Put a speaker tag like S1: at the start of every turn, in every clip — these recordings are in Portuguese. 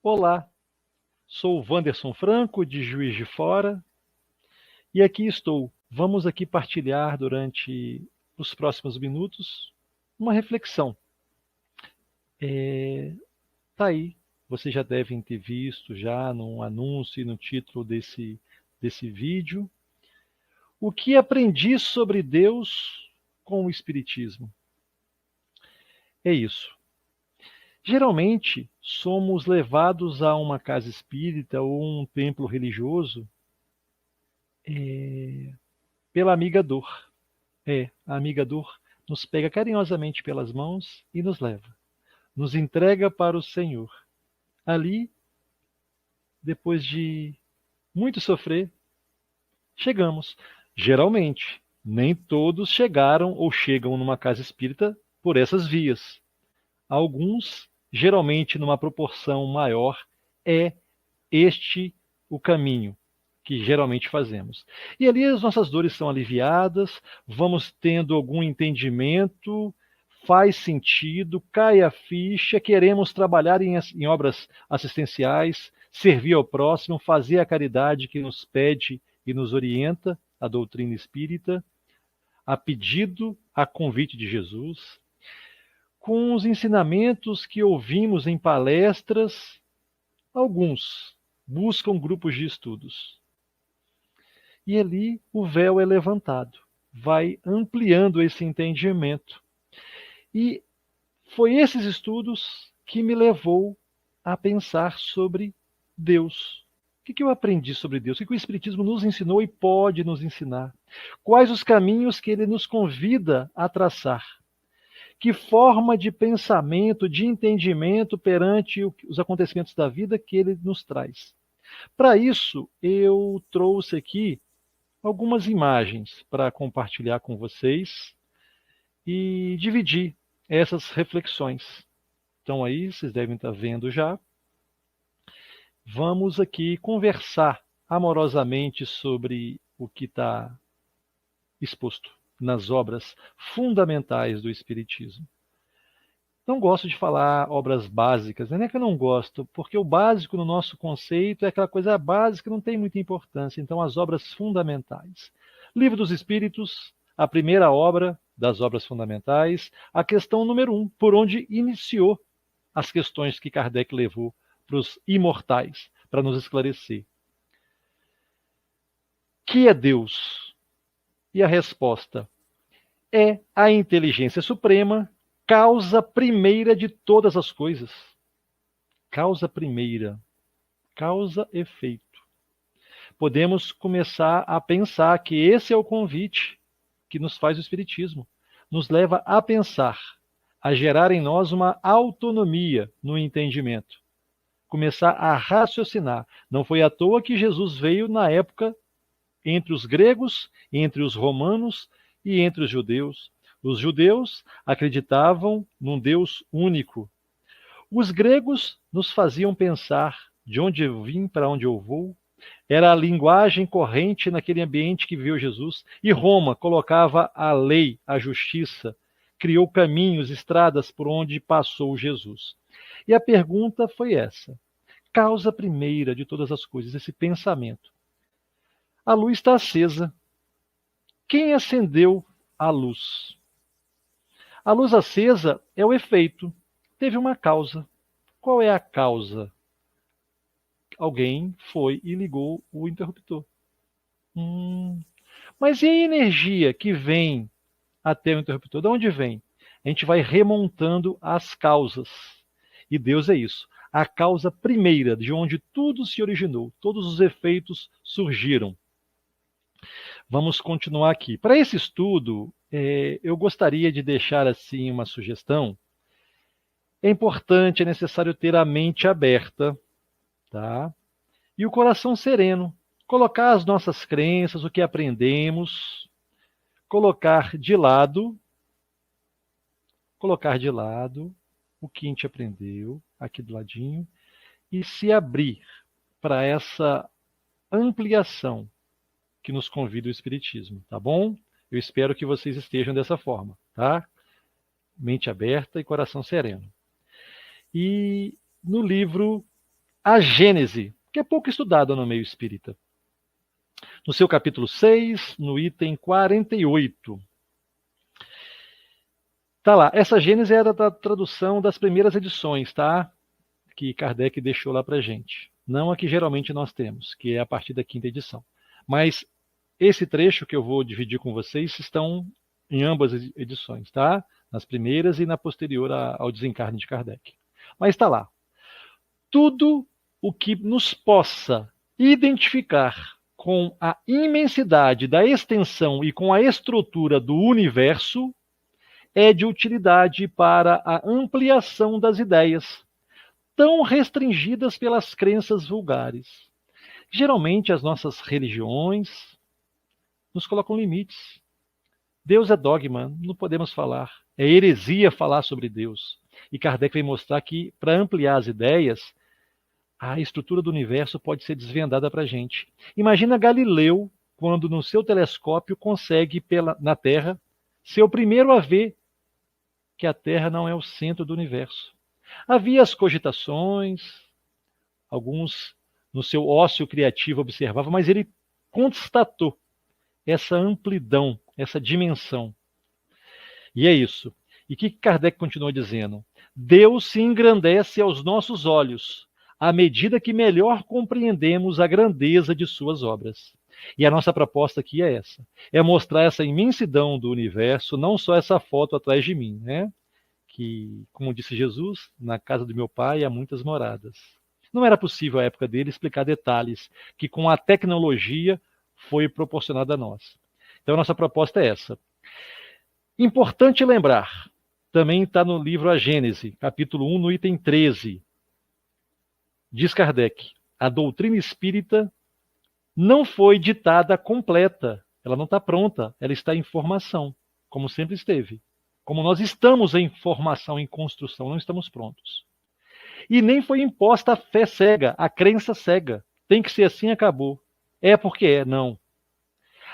S1: Olá, sou o Wanderson Franco, de Juiz de Fora, e aqui estou. Vamos aqui partilhar durante os próximos minutos uma reflexão. Tá aí, vocês já devem ter visto já no anúncio e no título desse vídeo. O que aprendi sobre Deus com o Espiritismo? É isso. Geralmente, somos levados a uma casa espírita ou um templo religioso pela amiga dor. A amiga dor nos pega carinhosamente pelas mãos e nos leva. Nos entrega para o Senhor. Ali, depois de muito sofrer, chegamos. Geralmente, nem todos chegaram ou chegam numa casa espírita por essas vias. Alguns, geralmente numa proporção maior, é este o caminho que geralmente fazemos. E ali as nossas dores são aliviadas, vamos tendo algum entendimento, faz sentido, cai a ficha, queremos trabalhar em obras assistenciais, servir ao próximo, fazer a caridade que nos pede e nos orienta a doutrina espírita, a pedido, a convite de Jesus, com os ensinamentos que ouvimos em palestras. Alguns buscam grupos de estudos. E ali o véu é levantado, vai ampliando esse entendimento. E foi esses estudos que me levou a pensar sobre Deus. O que eu aprendi sobre Deus? O que o Espiritismo nos ensinou e pode nos ensinar? Quais os caminhos que ele nos convida a traçar? Que forma de pensamento, de entendimento perante os acontecimentos da vida que ele nos traz? Para isso, eu trouxe aqui algumas imagens para compartilhar com vocês e dividir essas reflexões. Então aí, vocês devem estar vendo já. Vamos aqui conversar amorosamente sobre o que está exposto nas obras fundamentais do Espiritismo. Não gosto de falar obras básicas, não é que eu não gosto, porque o básico no nosso conceito é aquela coisa básica que não tem muita importância. Então, as obras fundamentais. Livro dos Espíritos, a primeira obra das obras fundamentais, a questão número 1, por onde iniciou as questões que Kardec levou para os imortais, para nos esclarecer. Que é Deus? E a resposta é a inteligência suprema, causa primeira de todas as coisas. Causa primeira, causa-efeito. Podemos começar a pensar que esse é o convite que nos faz o Espiritismo. Nos leva a pensar, a gerar em nós uma autonomia no entendimento. Começar a raciocinar. Não foi à toa que Jesus veio na época entre os gregos, entre os romanos e entre os judeus. Os judeus acreditavam num Deus único. Os gregos nos faziam pensar de onde eu vim, para onde eu vou. Era a linguagem corrente naquele ambiente que viveu Jesus. E Roma colocava a lei, a justiça, criou caminhos, estradas por onde passou Jesus. E a pergunta foi essa: causa primeira de todas as coisas, esse pensamento. A luz está acesa. Quem acendeu a luz? A luz acesa é o efeito. Teve uma causa. Qual é a causa? Alguém foi e ligou o interruptor. Mas e a energia que vem até o interruptor? De onde vem? A gente vai remontando as causas. E Deus é isso. A causa primeira, de onde tudo se originou, todos os efeitos surgiram. Vamos continuar aqui. Para esse estudo, eu gostaria de deixar assim uma sugestão. É importante, é necessário ter a mente aberta, tá? E o coração sereno. Colocar as nossas crenças, o que aprendemos, colocar de lado o que a gente aprendeu, aqui do ladinho, e se abrir para essa ampliação que nos convida o Espiritismo, tá bom? Eu espero que vocês estejam dessa forma, tá? Mente aberta e coração sereno. E no livro a Gênese, que é pouco estudada no meio espírita. No seu capítulo 6, no item 48. Tá lá, essa Gênese era da tradução das primeiras edições, tá? Que Kardec deixou lá pra gente. Não a que geralmente nós temos, que é a partir da quinta edição. Mas esse trecho que eu vou dividir com vocês estão em ambas edições, tá? Nas primeiras e na posterior ao desencarne de Kardec. Mas está lá. Tudo o que nos possa identificar com a imensidade da extensão e com a estrutura do universo é de utilidade para a ampliação das ideias, tão restringidas pelas crenças vulgares. Geralmente, as nossas religiões nos colocam limites. Deus é dogma, não podemos falar. É heresia falar sobre Deus. E Kardec vem mostrar que, para ampliar as ideias, a estrutura do universo pode ser desvendada para a gente. Imagina Galileu, quando no seu telescópio consegue, na Terra, ser o primeiro a ver que a Terra não é o centro do universo. Havia as cogitações, alguns no seu ócio criativo observavam, mas ele constatou essa amplidão, essa dimensão. E é isso. E o que Kardec continua dizendo? Deus se engrandece aos nossos olhos, à medida que melhor compreendemos a grandeza de suas obras. E a nossa proposta aqui é essa: é mostrar essa imensidão do universo, não só essa foto atrás de mim, né? Que, como disse Jesus, na casa do meu pai há muitas moradas. Não era possível, à época dele, explicar detalhes que, com a tecnologia, foi proporcionada a nós. Então, a nossa proposta é essa. Importante lembrar, também está no livro A Gênese, capítulo 1, no item 13. Diz Kardec, a doutrina espírita não foi ditada completa, ela não está pronta, ela está em formação, como sempre esteve. Como nós estamos em formação, em construção, não estamos prontos. E nem foi imposta a fé cega, a crença cega. Tem que ser assim, acabou. É porque é, não.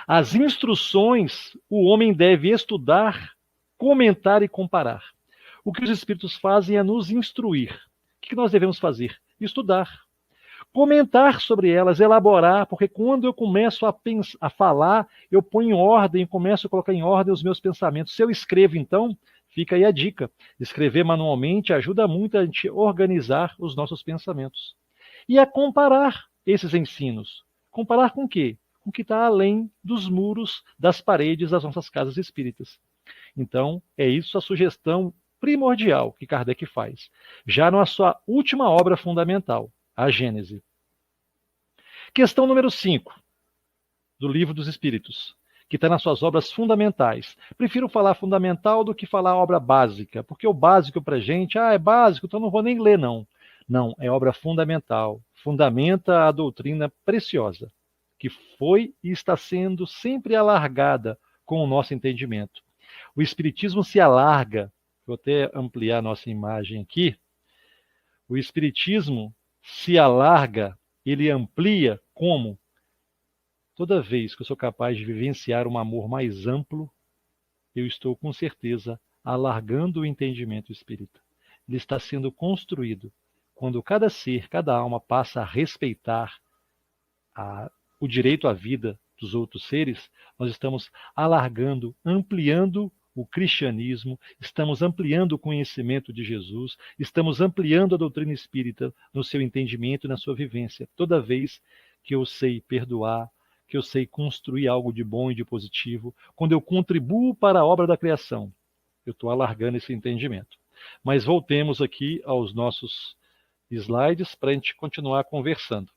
S1: As instruções o homem deve estudar, comentar e comparar. O que os espíritos fazem é nos instruir. O que nós devemos fazer? Estudar. Comentar sobre elas, elaborar, porque quando eu começo a falar, eu ponho em ordem, começo a colocar em ordem os meus pensamentos. Se eu escrevo, então, fica aí a dica. Escrever manualmente ajuda muito a gente organizar os nossos pensamentos. E a comparar esses ensinos. Comparar com o quê? Com o que está além dos muros, das paredes das nossas casas espíritas. Então, é isso a sugestão primordial que Kardec faz. Já na sua última obra fundamental, a Gênese. Questão número 5, do Livro dos Espíritos, que está nas suas obras fundamentais. Prefiro falar fundamental do que falar obra básica, porque o básico para a gente, é básico, então não vou nem ler, não. Não, é obra fundamental. Fundamenta a doutrina preciosa, que foi e está sendo sempre alargada com o nosso entendimento. O Espiritismo se alarga, vou até ampliar a nossa imagem aqui. O Espiritismo se alarga, ele amplia como? Toda vez que eu sou capaz de vivenciar um amor mais amplo, eu estou com certeza alargando o entendimento espírita. Ele está sendo construído. Quando cada ser, cada alma passa a respeitar o direito à vida dos outros seres, nós estamos alargando, ampliando o cristianismo, estamos ampliando o conhecimento de Jesus, estamos ampliando a doutrina espírita no seu entendimento e na sua vivência. Toda vez que eu sei perdoar, que eu sei construir algo de bom e de positivo, quando eu contribuo para a obra da criação, eu estou alargando esse entendimento. Mas voltemos aqui aos nossos slides para a gente continuar conversando.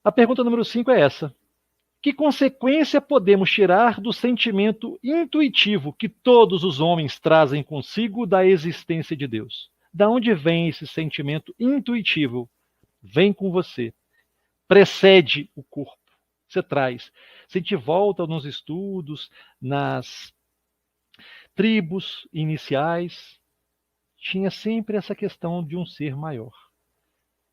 S1: A pergunta número 5 é essa. Que consequência podemos tirar do sentimento intuitivo que todos os homens trazem consigo da existência de Deus? Da onde vem esse sentimento intuitivo? Vem com você. Precede o corpo. Você traz. Se a gente volta nos estudos, nas tribos iniciais, tinha sempre essa questão de um ser maior.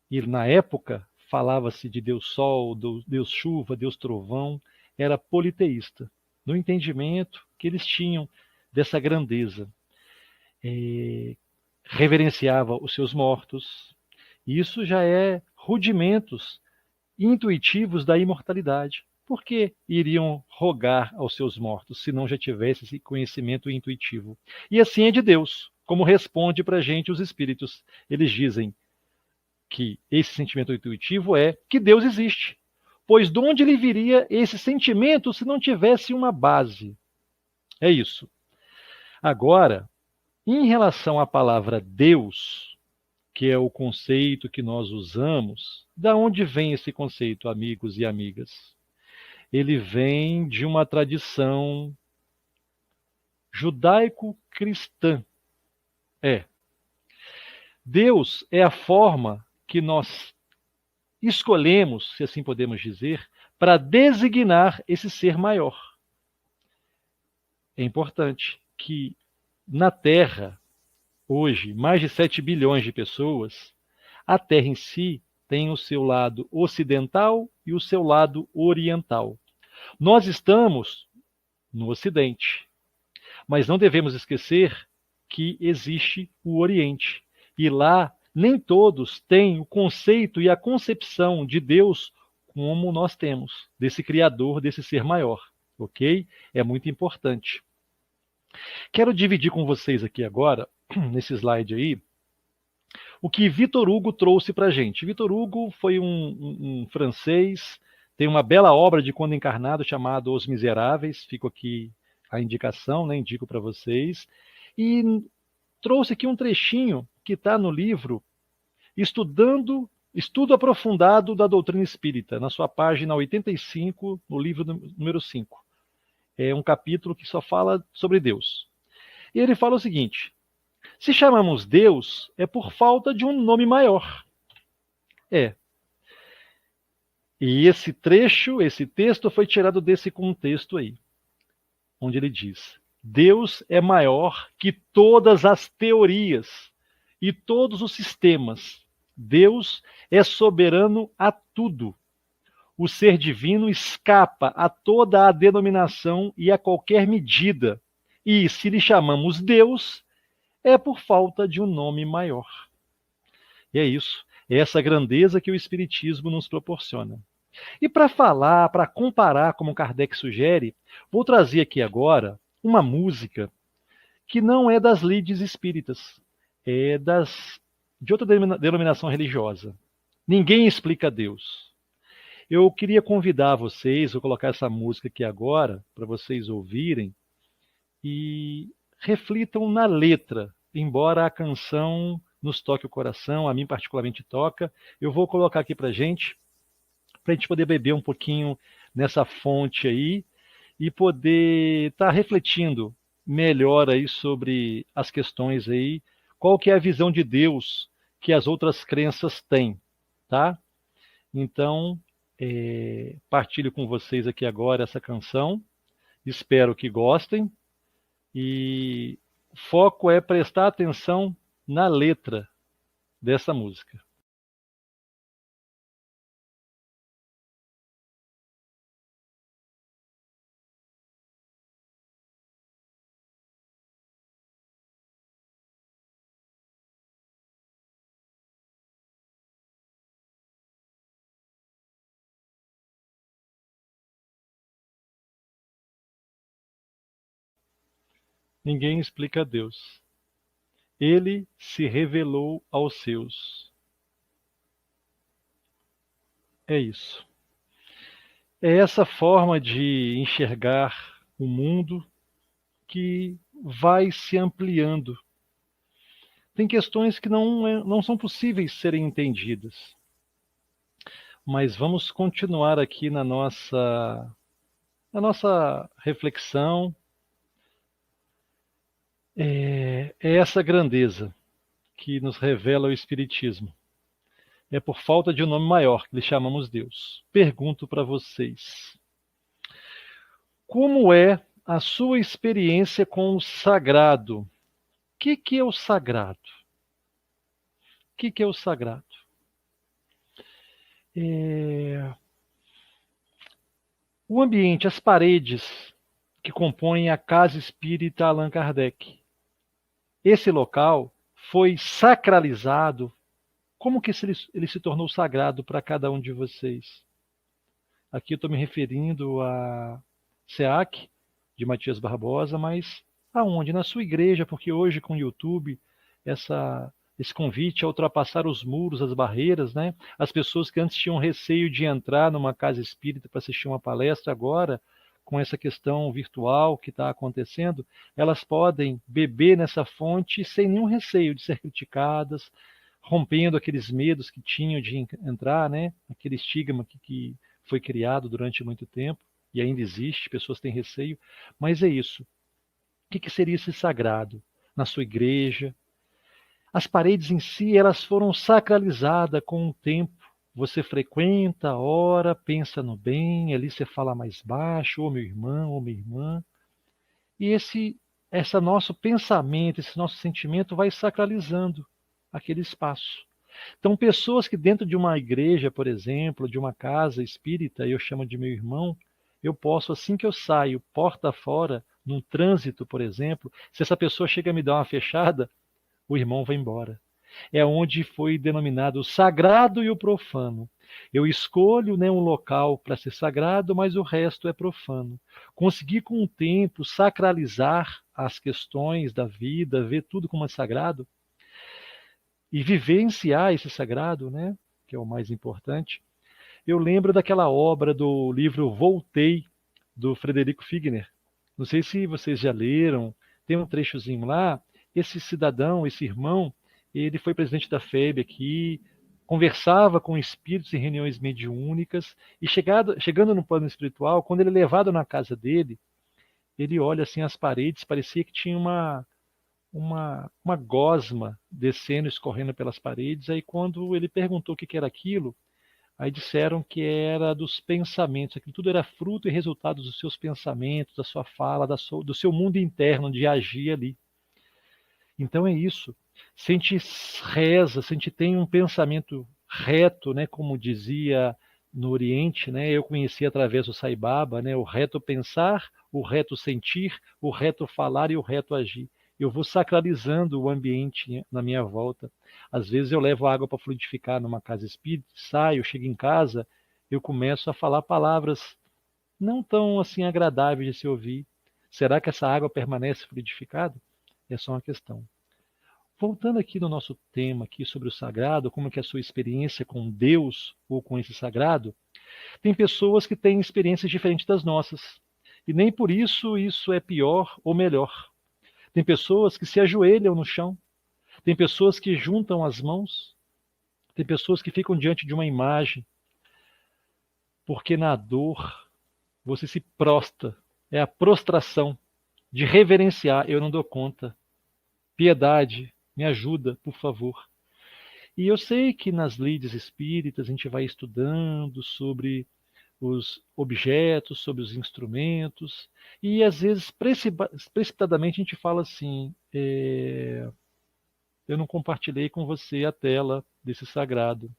S1: E na época, falava-se de Deus Sol, Deus Chuva, Deus Trovão, era politeísta, no entendimento que eles tinham dessa grandeza. Reverenciava os seus mortos Isso já é rudimentos intuitivos da imortalidade. Por que iriam rogar aos seus mortos, se não já tivesse esse conhecimento intuitivo? E assim é de Deus, como responde para a gente os espíritos. Eles dizem que esse sentimento intuitivo é que Deus existe. Pois de onde lhe viria esse sentimento se não tivesse uma base? É isso. Agora, em relação à palavra Deus, que é o conceito que nós usamos, da onde vem esse conceito, amigos e amigas? Ele vem de uma tradição judaico-cristã. É. Deus é a forma que nós escolhemos, se assim podemos dizer, para designar esse ser maior. É importante que na Terra, hoje, mais de 7 bilhões de pessoas, a Terra em si tem o seu lado ocidental e o seu lado oriental. Nós estamos no Ocidente, mas não devemos esquecer que existe o Oriente. E lá nem todos têm o conceito e a concepção de Deus como nós temos, desse Criador, desse ser maior. Ok? É muito importante. Quero dividir com vocês aqui agora, nesse slide aí, o que Victor Hugo trouxe para a gente. Victor Hugo foi um francês, tem uma bela obra de quando encarnado chamada Os Miseráveis, fico aqui a indicação, né, indico para vocês, e trouxe aqui um trechinho que está no livro Estudo Aprofundado da Doutrina Espírita, na sua página 85, no livro número 5. É um capítulo que só fala sobre Deus. E ele fala o seguinte: se chamamos Deus, é por falta de um nome maior. É. E esse trecho, esse texto foi tirado desse contexto aí, onde ele diz: Deus é maior que todas as teorias e todos os sistemas. Deus é soberano a tudo. O ser divino escapa a toda a denominação e a qualquer medida. E se lhe chamamos Deus, é por falta de um nome maior. E é isso. É essa grandeza que o Espiritismo nos proporciona. E para falar, para comparar, como Kardec sugere, vou trazer aqui agora uma música que não é das lides espíritas, é de outra denominação religiosa. Ninguém explica Deus. Eu queria convidar vocês, vou colocar essa música aqui agora, para vocês ouvirem, e reflitam na letra, embora a canção nos toque o coração, a mim particularmente toca, eu vou colocar aqui para a gente poder beber um pouquinho nessa fonte aí e poder estar refletindo melhor aí sobre as questões aí, qual que é a visão de Deus que as outras crenças têm, tá? Então, partilho com vocês aqui agora essa canção, espero que gostem, e o foco é prestar atenção na letra dessa música. Ninguém explica Deus. Ele se revelou aos seus. É isso. É essa forma de enxergar o mundo que vai se ampliando. Tem questões que não são possíveis serem entendidas. Mas vamos continuar aqui na nossa reflexão. É essa grandeza que nos revela o Espiritismo. É por falta de um nome maior que lhe chamamos Deus. Pergunto para vocês: como é a sua experiência com o sagrado? O que é o sagrado? O que é o sagrado? O ambiente, as paredes que compõem a Casa Espírita Allan Kardec. Esse local foi sacralizado Como que ele se tornou sagrado para cada um de vocês? Aqui eu estou me referindo a SEAC, de Matias Barbosa, mas aonde? Na sua igreja, porque hoje com o YouTube, esse convite a ultrapassar os muros, as barreiras, né? As pessoas que antes tinham receio de entrar numa casa espírita para assistir uma palestra, agora, com essa questão virtual que está acontecendo, elas podem beber nessa fonte sem nenhum receio de ser criticadas, rompendo aqueles medos que tinham de entrar, né? Aquele estigma que foi criado durante muito tempo e ainda existe, pessoas têm receio, mas é isso. O que seria esse sagrado na sua igreja? As paredes em si, elas foram sacralizadas com o tempo. Você frequenta, ora, pensa no bem, ali você fala mais baixo, ô meu irmão, ô minha irmã. E esse nosso pensamento, esse nosso sentimento vai sacralizando aquele espaço. Então, pessoas que dentro de uma igreja, por exemplo, de uma casa espírita, eu chamo de meu irmão, eu posso, assim que eu saio, porta fora, num trânsito, por exemplo, se essa pessoa chega a me dar uma fechada, o irmão vai embora. É onde foi denominado o sagrado e o profano. Eu escolho, né, um local para ser sagrado, mas o resto é profano. Consegui, com o tempo, sacralizar as questões da vida, ver tudo como é sagrado, e vivenciar esse sagrado, né, que é o mais importante. Eu lembro daquela obra do livro Voltei, do Frederico Figner. Não sei se vocês já leram, tem um trechozinho lá. Esse cidadão, esse irmão, ele foi presidente da FEB aqui, conversava com espíritos em reuniões mediúnicas, e chegando no plano espiritual, quando ele é levado na casa dele, ele olha assim as paredes, parecia que tinha uma gosma descendo, escorrendo pelas paredes. Aí quando ele perguntou o que era aquilo, aí disseram que era dos pensamentos, aquilo tudo era fruto e resultado dos seus pensamentos, da sua fala, do seu mundo interno de agir ali. Então é isso. Se a gente reza, se a gente tem um pensamento reto, né, como dizia no Oriente, né, eu conheci através do Sai Baba, né, o reto pensar, o reto sentir, o reto falar e o reto agir. Eu vou sacralizando o ambiente na minha volta. Às vezes eu levo água para fluidificar numa casa espírita, saio, chego em casa, eu começo a falar palavras não tão assim agradáveis de se ouvir. Será que essa água permanece fluidificada? É só uma questão. Voltando aqui no nosso tema aqui sobre o sagrado, como que é a sua experiência com Deus ou com esse sagrado, tem pessoas que têm experiências diferentes das nossas. E nem por isso isso é pior ou melhor. Tem pessoas que se ajoelham no chão, tem pessoas que juntam as mãos, tem pessoas que ficam diante de uma imagem, porque na dor você se prostra, é a prostração de reverenciar, eu não dou conta. Piedade, me ajuda, por favor. E eu sei que nas lides espíritas a gente vai estudando sobre os objetos, sobre os instrumentos, e às vezes precipitadamente a gente fala assim: eu não compartilhei com você a tela desse sagrado.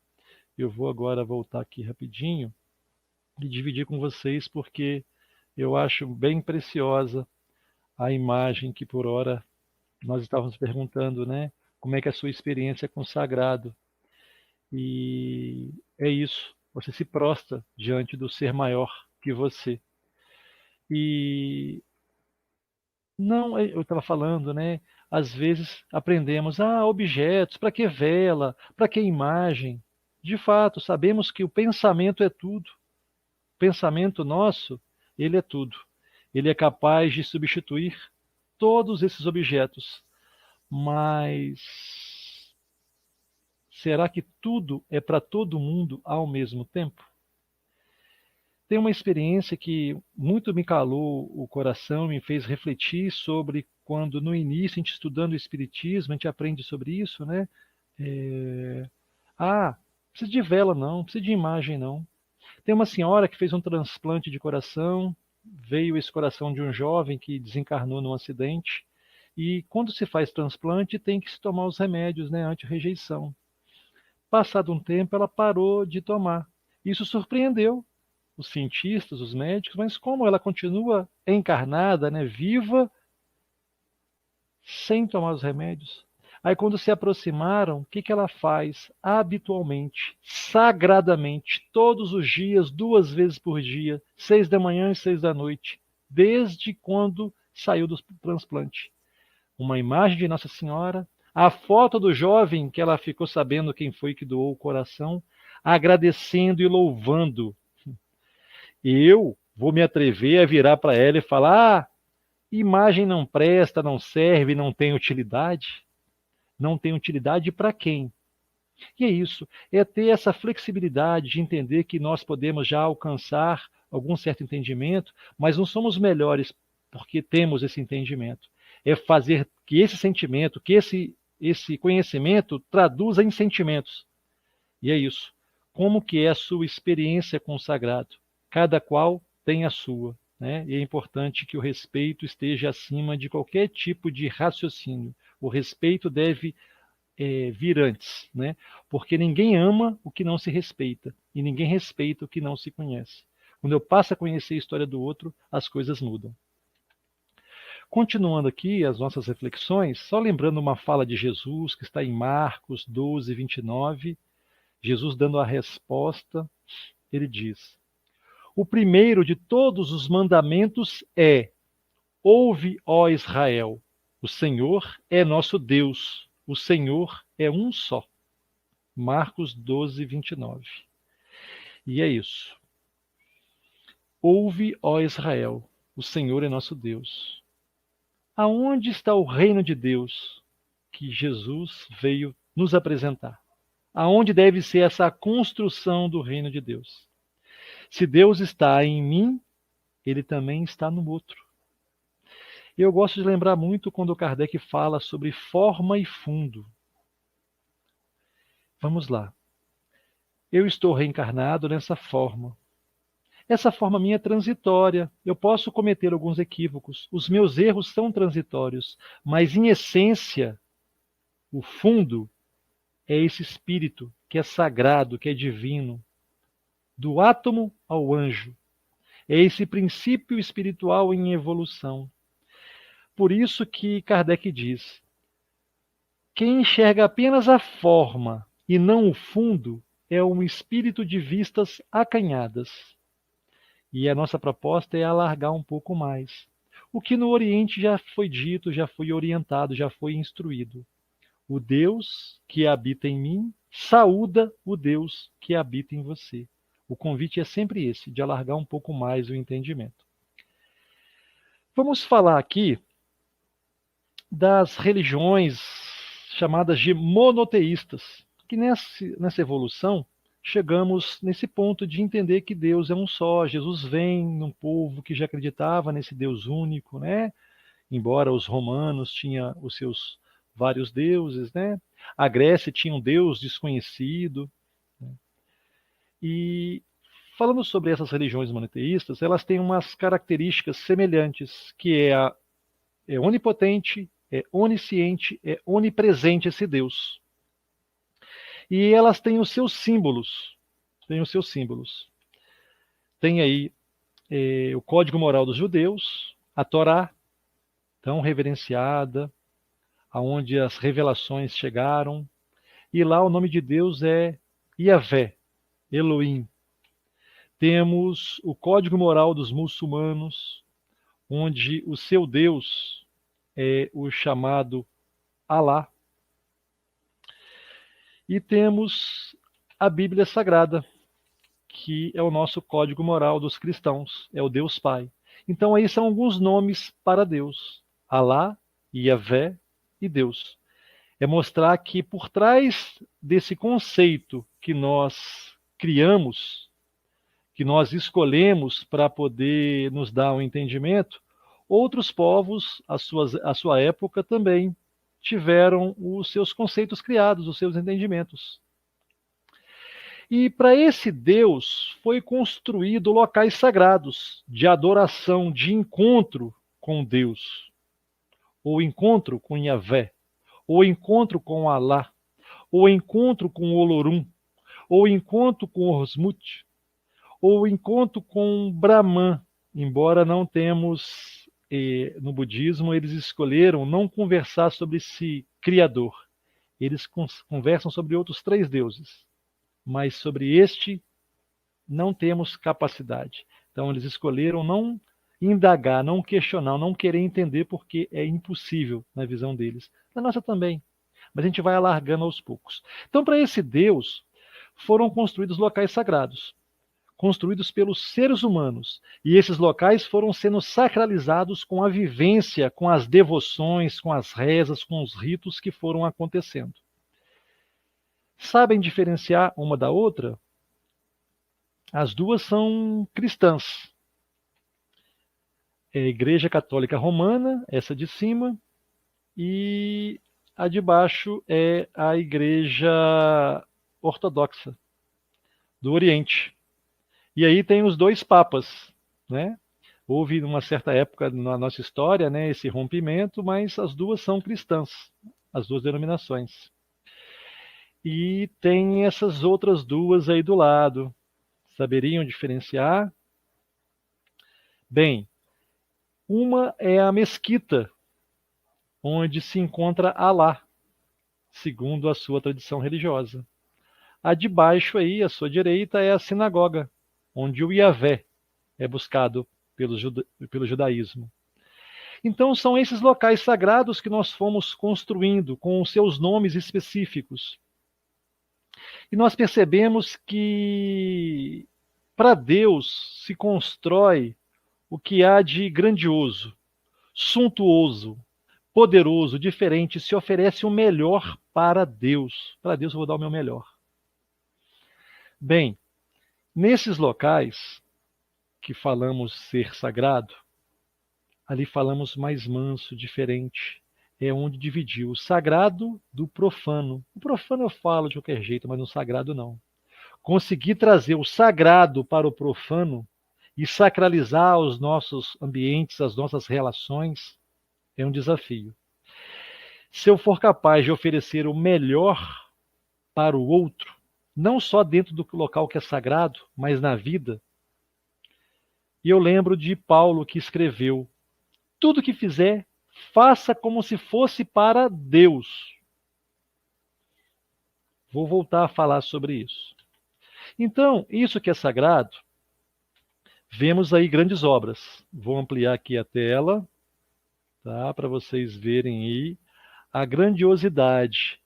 S1: Eu vou agora voltar aqui rapidinho e dividir com vocês, porque eu acho bem preciosa a imagem que por hora nós estávamos perguntando, né? Como é que é a sua experiência com o sagrado? E é isso. Você se prostra diante do ser maior que você. E não, eu estava falando, né? Às vezes aprendemos, objetos, para que vela, para que imagem? De fato, sabemos que o pensamento é tudo. O pensamento nosso, ele é tudo. Ele é capaz de substituir todos esses objetos. Mas será que tudo é para todo mundo ao mesmo tempo? Tem uma experiência que muito me calou o coração, me fez refletir sobre quando no início, a gente estudando o Espiritismo, a gente aprende sobre isso, né? É... Precisa de vela não, precisa de imagem não. Tem uma senhora que fez um transplante de coração, veio esse coração de um jovem que desencarnou num acidente, e quando se faz transplante tem que se tomar os remédios, né, anti-rejeição. Passado um tempo, ela parou de tomar. Isso surpreendeu os cientistas, os médicos, mas como ela continua encarnada, né, viva, sem tomar os remédios. Aí quando se aproximaram, o que ela faz? Habitualmente, sagradamente, todos os dias, 2 vezes por dia, 6 da manhã e 6 da noite, desde quando saiu do transplante. Uma imagem de Nossa Senhora, a foto do jovem que ela ficou sabendo quem foi que doou o coração, agradecendo e louvando. Eu vou me atrever a virar para ela e falar: imagem não presta, não serve, não tem utilidade. Não tem utilidade para quem? E é isso, é ter essa flexibilidade de entender que nós podemos já alcançar algum certo entendimento, mas não somos melhores porque temos esse entendimento. É fazer que esse sentimento, que esse conhecimento traduza em sentimentos. E é isso. Como que é a sua experiência com o sagrado? Cada qual tem a sua, né? E é importante que o respeito esteja acima de qualquer tipo de raciocínio. O respeito deve vir antes, né? Porque ninguém ama o que não se respeita e ninguém respeita o que não se conhece. Quando eu passo a conhecer a história do outro, as coisas mudam. Continuando aqui as nossas reflexões, só lembrando uma fala de Jesus que está em Marcos 12, 29, Jesus dando a resposta, ele diz: o primeiro de todos os mandamentos é: ouve, ó Israel, o Senhor é nosso Deus, o Senhor é um só. Marcos 12, 29. E é isso. Ouve, ó Israel, o Senhor é nosso Deus. Aonde está o reino de Deus que Jesus veio nos apresentar? Aonde deve ser essa construção do reino de Deus? Se Deus está em mim, ele também está no outro. Eu gosto de lembrar muito quando Kardec fala sobre forma e fundo. Vamos lá. Eu estou reencarnado nessa forma. Essa forma minha é transitória. Eu posso cometer alguns equívocos. Os meus erros são transitórios. Mas, em essência, o fundo é esse espírito que é sagrado, que é divino. Do átomo ao anjo. É esse princípio espiritual em evolução. Por isso que Kardec diz: quem enxerga apenas a forma e não o fundo é um espírito de vistas acanhadas. E a nossa proposta é alargar um pouco mais. O que no Oriente já foi dito, já foi orientado, já foi instruído. O Deus que habita em mim saúda o Deus que habita em você. O convite é sempre esse, de alargar um pouco mais o entendimento. Vamos falar aqui das religiões chamadas de monoteístas, que nessa evolução chegamos nesse ponto de entender que Deus é um só. Jesus vem num povo que já acreditava nesse Deus único, né? Embora os romanos tinham os seus vários deuses, né? A Grécia tinha um Deus desconhecido, né? E falando sobre essas religiões monoteístas, elas têm umas características semelhantes, que é onipotente, é onisciente, é onipresente esse Deus. E elas têm os seus símbolos. Tem os seus símbolos. Tem aí o Código Moral dos Judeus, a Torá, tão reverenciada, aonde as revelações chegaram. E lá o nome de Deus é Yahvé, Elohim. Temos o Código Moral dos Muçulmanos, onde o seu Deus é o chamado Alá. E temos a Bíblia Sagrada, que é o nosso código moral dos cristãos, é o Deus Pai. Então aí são alguns nomes para Deus: Alá, Yahvé e Deus. É mostrar que por trás desse conceito que nós criamos, que nós escolhemos para poder nos dar um entendimento, outros povos, a sua época, também tiveram os seus conceitos criados, os seus entendimentos. E para esse Deus foi construído locais sagrados de adoração, de encontro com Deus, ou encontro com Yahvé, ou encontro com Alá, ou encontro com Olorum, ou encontro com Osmut, ou encontro com Brahman, embora não temos no budismo, eles escolheram não conversar sobre esse Criador. Eles conversam sobre outros 3 deuses, mas sobre este não temos capacidade. Então eles escolheram não indagar, não questionar, não querer entender, porque é impossível na visão deles. Na nossa também. Mas a gente vai alargando aos poucos. Então, para esse Deus, foram construídos locais sagrados, construídos pelos seres humanos. E esses locais foram sendo sacralizados com a vivência, com as devoções, com as rezas, com os ritos que foram acontecendo. Sabem diferenciar uma da outra? As duas são cristãs. É a Igreja Católica Romana, essa de cima, e a de baixo é a Igreja Ortodoxa do Oriente. E aí tem os 2 papas, né? Houve uma certa época na nossa história, né, esse rompimento, mas as duas são cristãs, as 2 denominações. E tem essas outras 2 aí do lado. Saberiam diferenciar? Bem, uma é a mesquita, onde se encontra Alá, segundo a sua tradição religiosa. A de baixo aí, à sua direita, é a sinagoga, onde o Yahvé é buscado pelo judaísmo. Então são esses locais sagrados que nós fomos construindo com os seus nomes específicos. E nós percebemos que para Deus se constrói o que há de grandioso, suntuoso, poderoso, diferente, se oferece o melhor para Deus. Para Deus eu vou dar o meu melhor. Bem, nesses locais que falamos ser sagrado, ali falamos mais manso, diferente. É onde dividiu o sagrado do profano. O profano eu falo de qualquer jeito, mas no sagrado não. Conseguir trazer o sagrado para o profano e sacralizar os nossos ambientes, as nossas relações, é um desafio. Se eu for capaz de oferecer o melhor para o outro, não só dentro do local que é sagrado, mas na vida. E eu lembro de Paulo que escreveu: tudo que fizer, faça como se fosse para Deus. Vou voltar a falar sobre isso. Então, isso que é sagrado, vemos aí grandes obras. Vou ampliar aqui a tela, tá, para vocês verem aí a grandiosidade.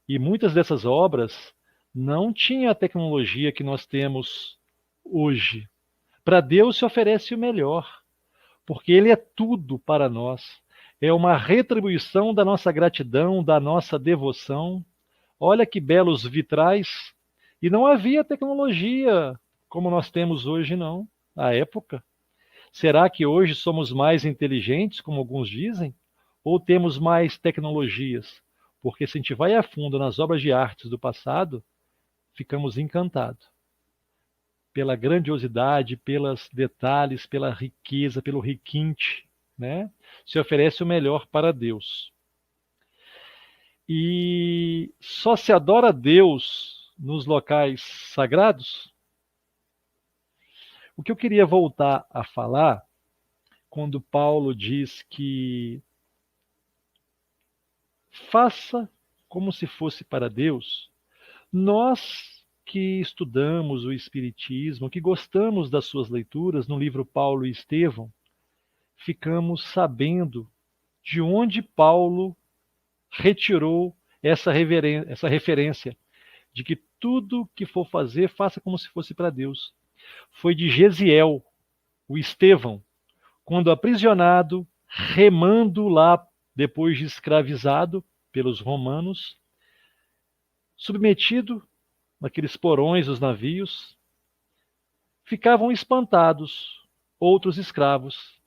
S1: E muitas dessas obras não tinham a tecnologia que nós temos hoje. Para Deus se oferece o melhor, porque Ele é tudo para nós. É uma retribuição da nossa gratidão, da nossa devoção. Olha que belos vitrais. E não havia tecnologia como nós temos hoje, não, à época. Será que hoje somos mais inteligentes, como alguns dizem? Ou temos mais tecnologias? Porque se a gente vai a fundo nas obras de artes do passado, ficamos encantados pela grandiosidade, pelos detalhes, pela riqueza, pelo requinte, né? Se oferece o melhor para Deus. E só se adora a Deus nos locais sagrados? O que eu queria voltar a falar, quando Paulo diz que faça como se fosse para Deus, nós que estudamos o Espiritismo, que gostamos das suas leituras no livro Paulo e Estevão, ficamos sabendo de onde Paulo retirou essa referência de que tudo que for fazer, faça como se fosse para Deus. Foi de Gesiel, o Estevão, quando aprisionado, remando lá, depois de escravizado pelos romanos, submetido naqueles porões dos navios, ficavam espantados outros escravos.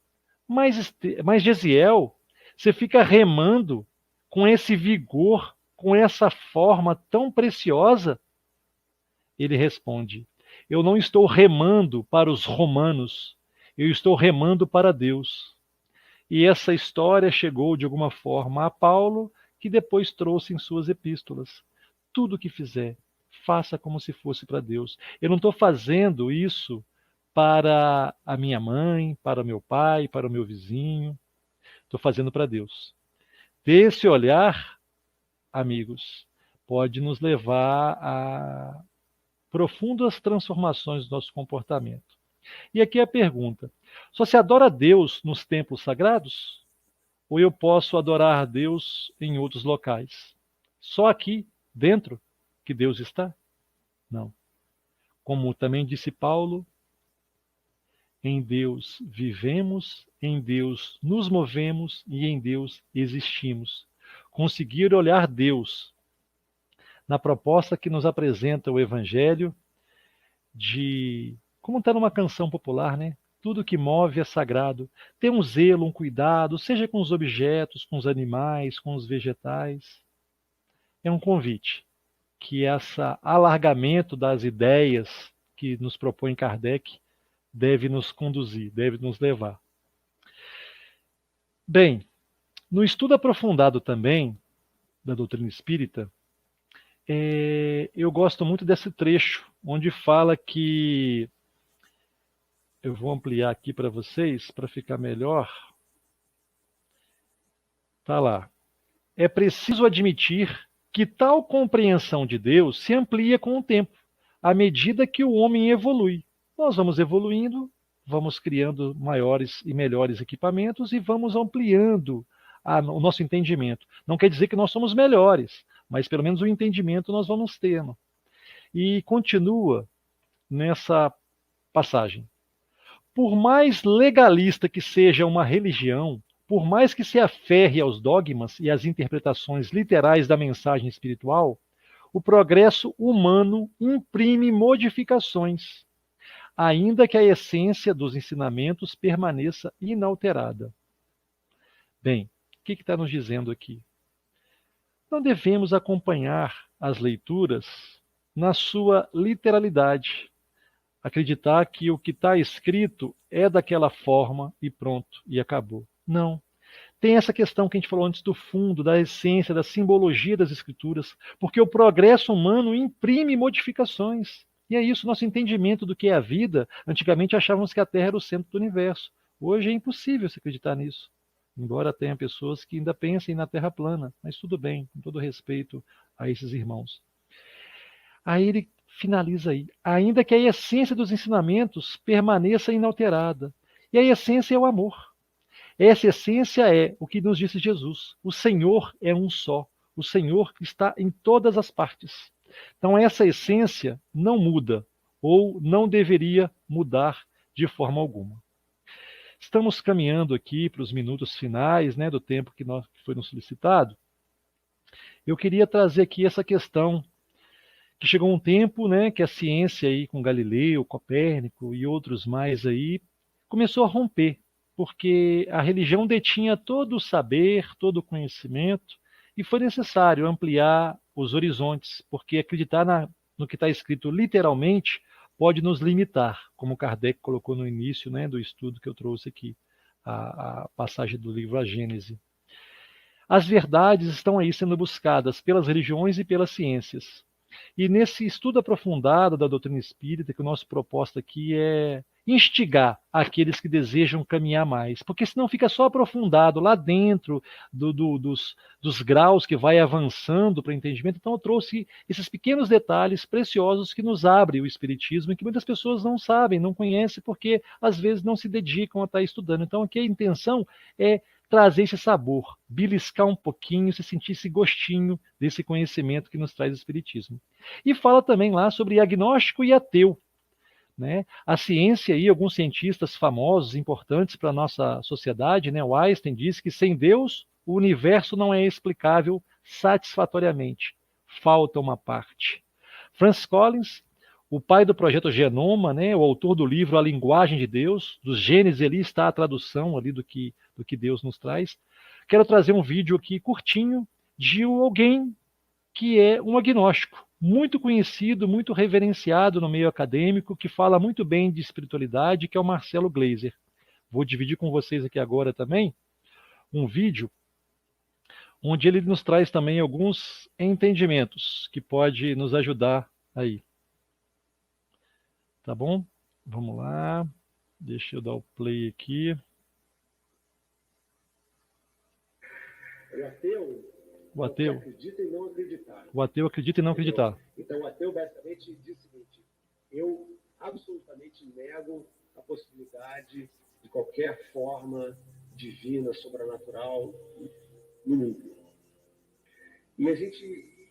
S1: Mas Gesiel, você fica remando com esse vigor, com essa forma tão preciosa? Ele responde: eu não estou remando para os romanos, eu estou remando para Deus. E essa história chegou de alguma forma a Paulo, que depois trouxe em suas epístolas. Tudo que fizer, faça como se fosse para Deus. Eu não estou fazendo isso para a minha mãe, para o meu pai, para o meu vizinho. Estou fazendo para Deus. Desse olhar, amigos, pode nos levar a profundas transformações do nosso comportamento. E aqui a pergunta: só se adora a Deus nos templos sagrados? Ou eu posso adorar a Deus em outros locais? Só aqui, dentro, que Deus está? Não. Como também disse Paulo, em Deus vivemos, em Deus nos movemos e em Deus existimos. Conseguir olhar Deus na proposta que nos apresenta o Evangelho de, como está numa canção popular, né? Tudo que move é sagrado. Ter um zelo, um cuidado, seja com os objetos, com os animais, com os vegetais. É um convite que esse alargamento das ideias que nos propõe Kardec deve nos conduzir, deve nos levar. Bem, no estudo aprofundado também da doutrina espírita, eu gosto muito desse trecho, onde fala que, eu vou ampliar aqui para vocês, para ficar melhor. Tá lá. É preciso admitir que tal compreensão de Deus se amplia com o tempo, à medida que o homem evolui. Nós vamos evoluindo, vamos criando maiores e melhores equipamentos e vamos ampliando o nosso entendimento. Não quer dizer que nós somos melhores, mas pelo menos o entendimento nós vamos tendo. E continua nessa passagem. Por mais legalista que seja uma religião, por mais que se aferre aos dogmas e às interpretações literais da mensagem espiritual, o progresso humano imprime modificações, ainda que a essência dos ensinamentos permaneça inalterada. Bem, o que está nos dizendo aqui? Não devemos acompanhar as leituras na sua literalidade, acreditar que o que está escrito é daquela forma e pronto, e acabou. Não. Tem essa questão que a gente falou antes do fundo, da essência, da simbologia das escrituras, porque o progresso humano imprime modificações. E é isso, nosso entendimento do que é a vida. Antigamente achávamos que a Terra era o centro do universo. Hoje é impossível se acreditar nisso. Embora tenha pessoas que ainda pensem na Terra plana, mas tudo bem, com todo respeito a esses irmãos. Aí ele finaliza aí, ainda que a essência dos ensinamentos permaneça inalterada. E a essência é o amor. Essa essência é o que nos disse Jesus. O Senhor é um só. O Senhor está em todas as partes. Então essa essência não muda, ou não deveria mudar de forma alguma. Estamos caminhando aqui para os minutos finais, né, do tempo que foi nos solicitado. Eu queria trazer aqui essa questão que chegou um tempo, né, que a ciência aí com Galileu, Copérnico e outros mais aí começou a romper, porque a religião detinha todo o saber, todo o conhecimento, e foi necessário ampliar os horizontes, porque acreditar no que está escrito literalmente pode nos limitar, como Kardec colocou no início, né, do estudo que eu trouxe aqui, a passagem do livro A Gênese. As verdades estão aí sendo buscadas pelas religiões e pelas ciências. E nesse estudo aprofundado da doutrina espírita, que o nosso propósito aqui é instigar aqueles que desejam caminhar mais, porque senão fica só aprofundado lá dentro dos graus que vai avançando para o entendimento. Então eu trouxe esses pequenos detalhes preciosos que nos abrem o Espiritismo e que muitas pessoas não sabem, não conhecem, porque às vezes não se dedicam a estar estudando. Então aqui a intenção é trazer esse sabor, beliscar um pouquinho, se sentir esse gostinho desse conhecimento que nos traz o Espiritismo. E fala também lá sobre agnóstico e ateu. Né? A ciência e alguns cientistas famosos, importantes para a nossa sociedade, né? O Einstein disse que sem Deus o universo não é explicável satisfatoriamente. Falta uma parte. Francis Collins, o pai do projeto Genoma, né? O autor do livro A Linguagem de Deus, dos genes, ali está a tradução ali do que Deus nos traz. Quero trazer um vídeo aqui curtinho de alguém que é um agnóstico, muito conhecido, muito reverenciado no meio acadêmico, que fala muito bem de espiritualidade, que é o Marcelo Gleiser. Vou dividir com vocês aqui agora também um vídeo onde ele nos traz também alguns entendimentos que pode nos ajudar aí. Tá bom? Vamos lá. Deixa eu dar o play aqui.
S2: O ateu
S1: O
S2: É o que
S1: ateu,
S2: acredita e não acreditar.
S1: o ateu acredita em não
S2: Entendeu?
S1: acreditar.
S2: Então, o ateu basicamente diz o seguinte: eu absolutamente nego a possibilidade de qualquer forma divina, sobrenatural no mundo. E a gente,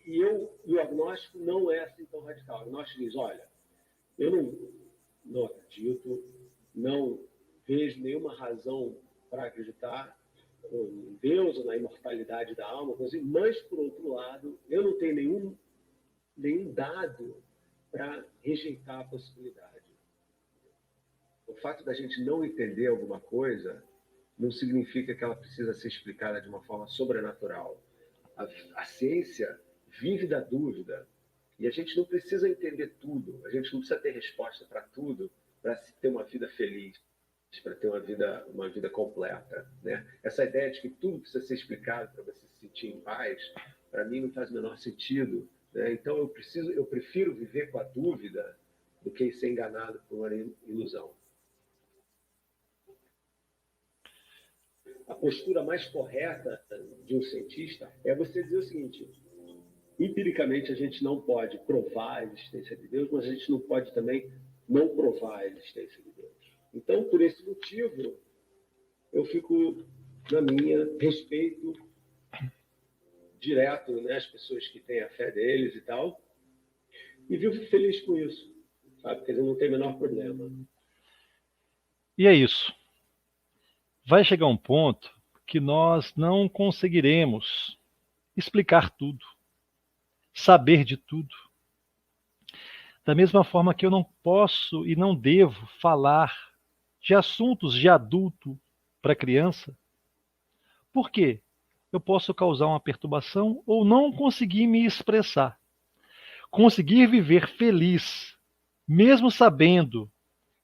S2: e o agnóstico não é assim tão radical. O agnóstico diz: olha, eu não acredito, não vejo nenhuma razão para acreditar em Deus ou na imortalidade da alma, mas, por outro lado, eu não tenho nenhum dado para rejeitar a possibilidade. O fato da gente não entender alguma coisa não significa que ela precisa ser explicada de uma forma sobrenatural. A ciência vive da dúvida e a gente não precisa entender tudo, a gente não precisa ter resposta para tudo para ter uma vida feliz, para ter uma vida completa, né? Essa ideia de que tudo precisa ser explicado para você se sentir em paz, para mim não faz o menor sentido, né? Então eu prefiro viver com a dúvida do que ser enganado por uma ilusão. A postura mais correta de um cientista é você dizer o seguinte: empiricamente a gente não pode provar a existência de Deus, mas a gente não pode também não provar a existência de Deus. Então, por esse motivo, eu fico na minha, respeito direto, né, as pessoas que têm a fé deles e tal, e vivo feliz com isso, sabe? Porque não tem o menor problema.
S1: E é isso. Vai chegar um ponto que nós não conseguiremos explicar tudo, saber de tudo. Da mesma forma que eu não posso e não devo falar de assuntos de adulto para criança. Por quê? Eu posso causar uma perturbação ou não conseguir me expressar. Conseguir viver feliz, mesmo sabendo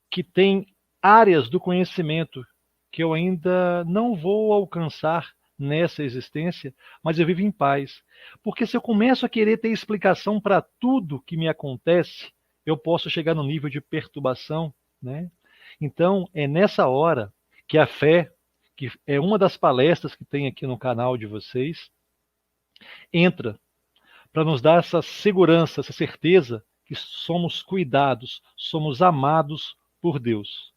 S1: que tem áreas do conhecimento que eu ainda não vou alcançar nessa existência, mas eu vivo em paz. Porque se eu começo a querer ter explicação para tudo que me acontece, eu posso chegar no nível de perturbação, né? Então, é nessa hora que a fé, que é uma das palestras que tem aqui no canal de vocês, entra para nos dar essa segurança, essa certeza que somos cuidados, somos amados por Deus.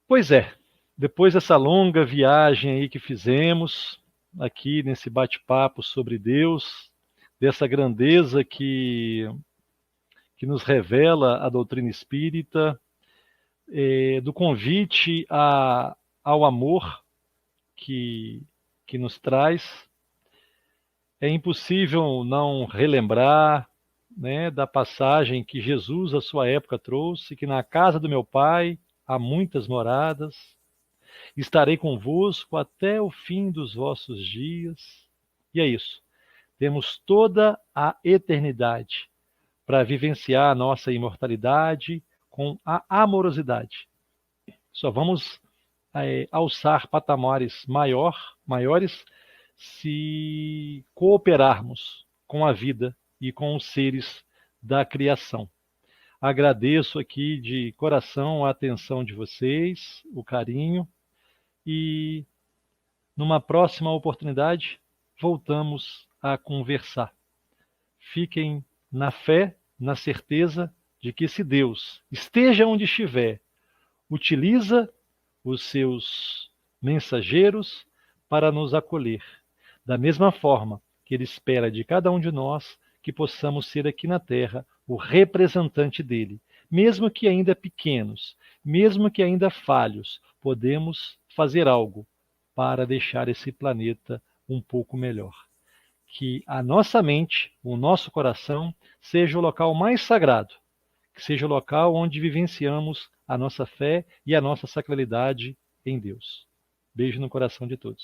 S1: Pois é, depois dessa longa viagem aí que fizemos, aqui nesse bate-papo sobre Deus, dessa grandeza que nos revela a doutrina espírita, do convite ao amor que nos traz, é impossível não relembrar, né, da passagem que Jesus, à sua época, trouxe, que na casa do meu Pai há muitas moradas, estarei convosco até o fim dos vossos dias. E é isso. Temos toda a eternidade para vivenciar a nossa imortalidade com a amorosidade. Só vamos alçar patamares maiores se cooperarmos com a vida e com os seres da criação. Agradeço aqui de coração a atenção de vocês, o carinho, e numa próxima oportunidade voltamos a conversar. Fiquem na fé, na certeza de que se Deus, esteja onde estiver, utiliza os seus mensageiros para nos acolher. Da mesma forma que Ele espera de cada um de nós que possamos ser aqui na Terra o representante dele. Mesmo que ainda pequenos, mesmo que ainda falhos, podemos fazer algo para deixar esse planeta um pouco melhor. Que a nossa mente, o nosso coração, seja o local mais sagrado, que seja o local onde vivenciamos a nossa fé e a nossa sacralidade em Deus. Beijo no coração de todos.